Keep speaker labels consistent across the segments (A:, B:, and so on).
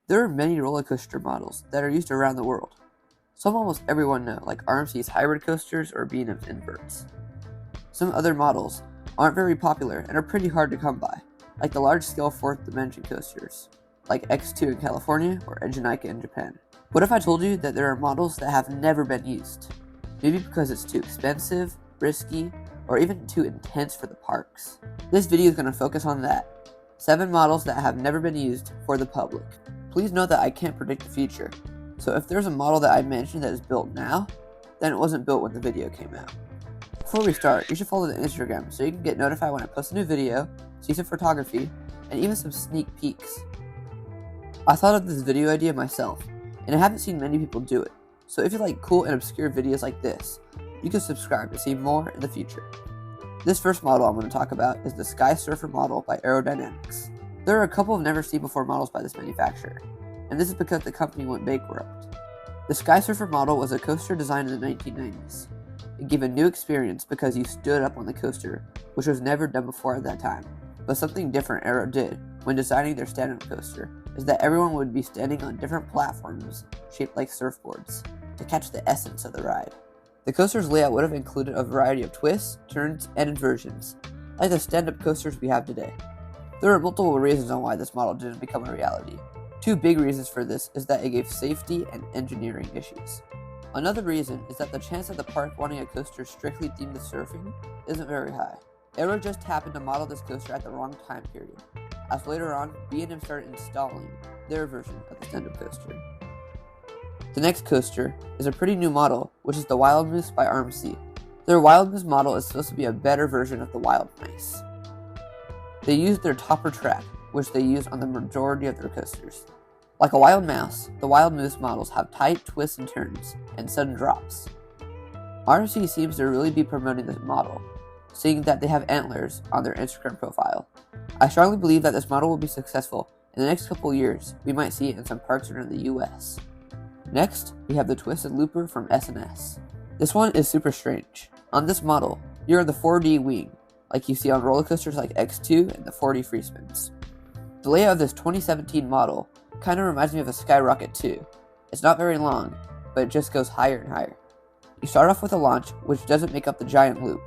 A: There are many roller coaster models that are used around the world. Some almost everyone know, like RMC's hybrid coasters or B&M's inverts. Some other models aren't very popular and are pretty hard to come by, like the large-scale fourth dimension coasters, like X2 in California or Ejinika in Japan. What if I told you that there are models that have never been used? Maybe because it's too expensive, risky, or even too intense for the parks. This video is going to focus on that. 7 models that have never been used for the public. Please note that I can't predict the future, so if there's a model that I mentioned that is built now, then it wasn't built when the video came out. Before we start, you should follow the Instagram so you can get notified when I post a new video, see some photography, and even some sneak peeks. I thought of this video idea myself, and I haven't seen many people do it, so if you like cool and obscure videos like this, you can subscribe to see more in the future. This first model I'm going to talk about is the Sky Surfer model by Aerobatics. There are a couple of never seen before models by this manufacturer, and this is because the company went bankrupt. The Sky Surfer model was a coaster designed in the 1990s. It gave a new experience because you stood up on the coaster, which was never done before at that time. But something different Aero did when designing their stand-up coaster is that everyone would be standing on different platforms shaped like surfboards to catch the essence of the ride. The coaster's layout would have included a variety of twists, turns, and inversions, like the stand-up coasters we have today. There are multiple reasons on why this model didn't become a reality. 2 big reasons for this is that it gave safety and engineering issues. Another reason is that the chance of the park wanting a coaster strictly themed to surfing isn't very high. Aero just happened to model this coaster at the wrong time period, as later on, B&M started installing their version of the stand-up coaster. The next coaster is a pretty new model, which is the Wild Moose by RMC. Their Wild Moose model is supposed to be a better version of the Wild Mice. They used their topper track, which they use on the majority of their coasters. Like a Wild Mouse, the Wild Moose models have tight twists and turns, and sudden drops. RMC seems to really be promoting this model, seeing that they have antlers on their Instagram profile. I strongly believe that this model will be successful. In the next couple years, we might see it in some parks around the US. Next, we have the Twisted Looper from S&S. This one is super strange. On this model, you're on the 4D wing, like you see on roller coasters like X2 and the 4D free spins. The layout of this 2017 model kind of reminds me of a Skyrocket 2. It's not very long, but it just goes higher and higher. You start off with a launch, which doesn't make up the giant loop.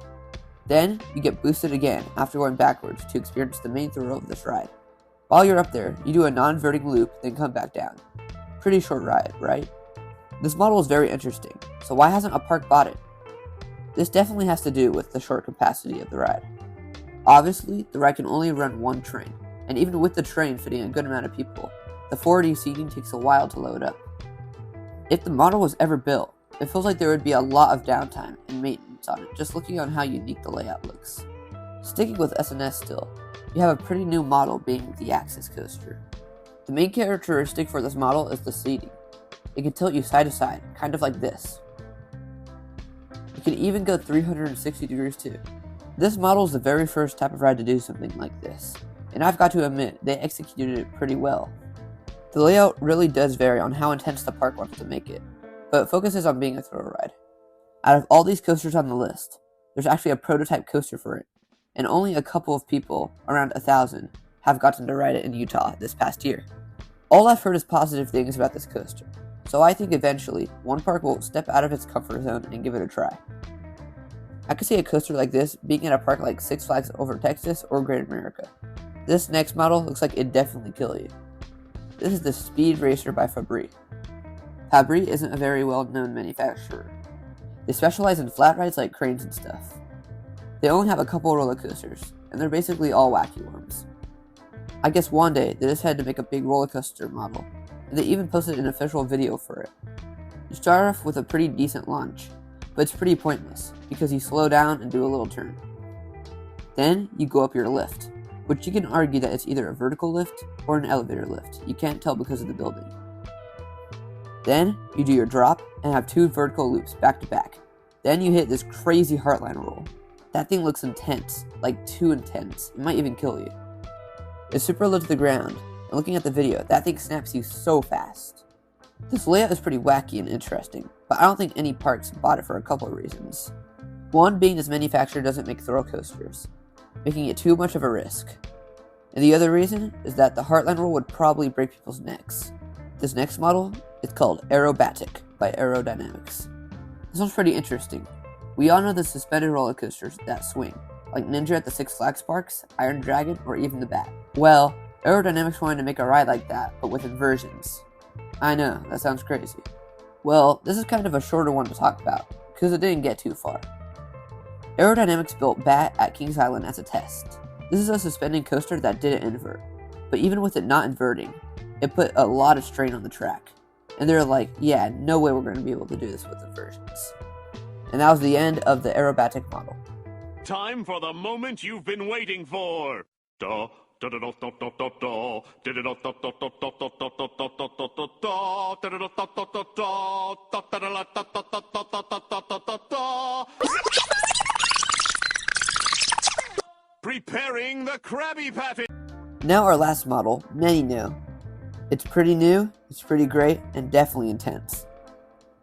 A: Then, you get boosted again after going backwards to experience the main thrill of this ride. While you're up there, you do a non-verting loop, then come back down. Pretty short ride, right? This model is very interesting, so why hasn't a park bought it? This definitely has to do with the short capacity of the ride. Obviously, the ride can only run one train, and even with the train fitting a good amount of people, the 4D seating takes a while to load up. If the model was ever built, it feels like there would be a lot of downtime and maintenance on it, just looking on how unique the layout looks. Sticking with S&S still, you have a pretty new model being the Axis coaster. The main characteristic for this model is the seating. It can tilt you side to side, kind of like this. It can even go 360 degrees too. This model is the very first type of ride to do something like this, and I've got to admit, they executed it pretty well. The layout really does vary on how intense the park wants to make it, but it focuses on being a thrill ride. Out of all these coasters on the list, there's actually a prototype coaster for it, and only a couple of people, around 1,000, have gotten to ride it in Utah this past year. All I've heard is positive things about this coaster, so I think eventually, one park will step out of its comfort zone and give it a try. I could see a coaster like this being at a park like Six Flags Over Texas or Great America. This next model looks like it'd definitely kill you. This is the Speed Racer by Fabri. Fabri isn't a very well-known manufacturer. They specialize in flat rides like cranes and stuff. They only have a couple roller coasters, and they're basically all wacky worms. I guess one day they decided to make a big roller coaster model, and they even posted an official video for it. You start off with a pretty decent launch, but it's pretty pointless because you slow down and do a little turn. Then you go up your lift, which you can argue that it's either a vertical lift or an elevator lift. You can't tell because of the building. Then you do your drop and have 2 vertical loops back to back. Then you hit this crazy heartline roll. That thing looks intense, like too intense. It might even kill you. It's super low to the ground, and looking at the video, that thing snaps you so fast. This layout is pretty wacky and interesting, but I don't think any parks bought it for a couple of reasons. One being this manufacturer doesn't make thrill coasters, making it too much of a risk. And the other reason is that the heartline roll would probably break people's necks. This next model is called Aerobatic by Aerodynamics. This one's pretty interesting. We all know the suspended roller coasters that swing, like Ninja at the Six Flags parks, Iron Dragon, or even the Bat. Well, Aerodynamics wanted to make a ride like that, but with inversions. I know, that sounds crazy. Well, this is kind of a shorter one to talk about, because it didn't get too far. Aerodynamics built Bat at Kings Island as a test. This is a suspended coaster that didn't invert, but even with it not inverting, it put a lot of strain on the track. And they're like, yeah, no way we're going to be able to do this with inversions. And that was the end of the Aerobatic model.
B: Time for the moment you've been waiting for. Da, da, da, da, da, da, da, da. Da, da, da, da, da, da, da, da, da, da, da, da, da, da. Da, da, da, da, da, da, da. Da, da, da, da, da, da, da, da, da, da, da. Preparing the Krabby Patty.
A: Now our last model, many know. It's pretty new, it's pretty great, and definitely intense.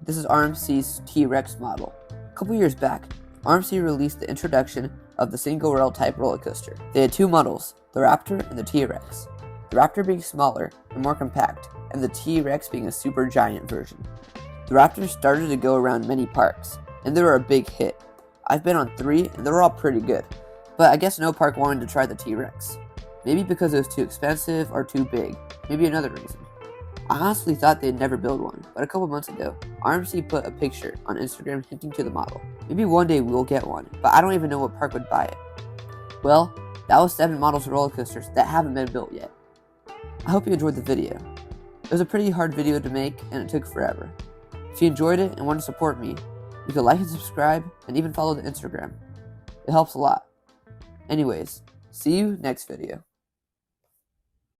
A: This is RMC's TRex model. A couple years back, RMC released the introduction of the single rail type roller coaster. They had two models, the Raptor and the TRex. The Raptor being smaller and more compact, and the TRex being a super giant version. The Raptor started to go around many parks, and they were a big hit. I've been on 3, and they're all pretty good, but I guess no park wanted to try the TRex. Maybe because it was too expensive or too big, maybe another reason. I honestly thought they'd never build one, but a couple months ago, RMC put a picture on Instagram hinting to the model. Maybe one day we'll get one, but I don't even know what park would buy it. Well, that was 7 models of roller coasters that haven't been built yet. I hope you enjoyed the video. It was a pretty hard video to make, and it took forever. If you enjoyed it and want to support me, you can like and subscribe, and even follow the Instagram. It helps a lot. Anyways, see you next video.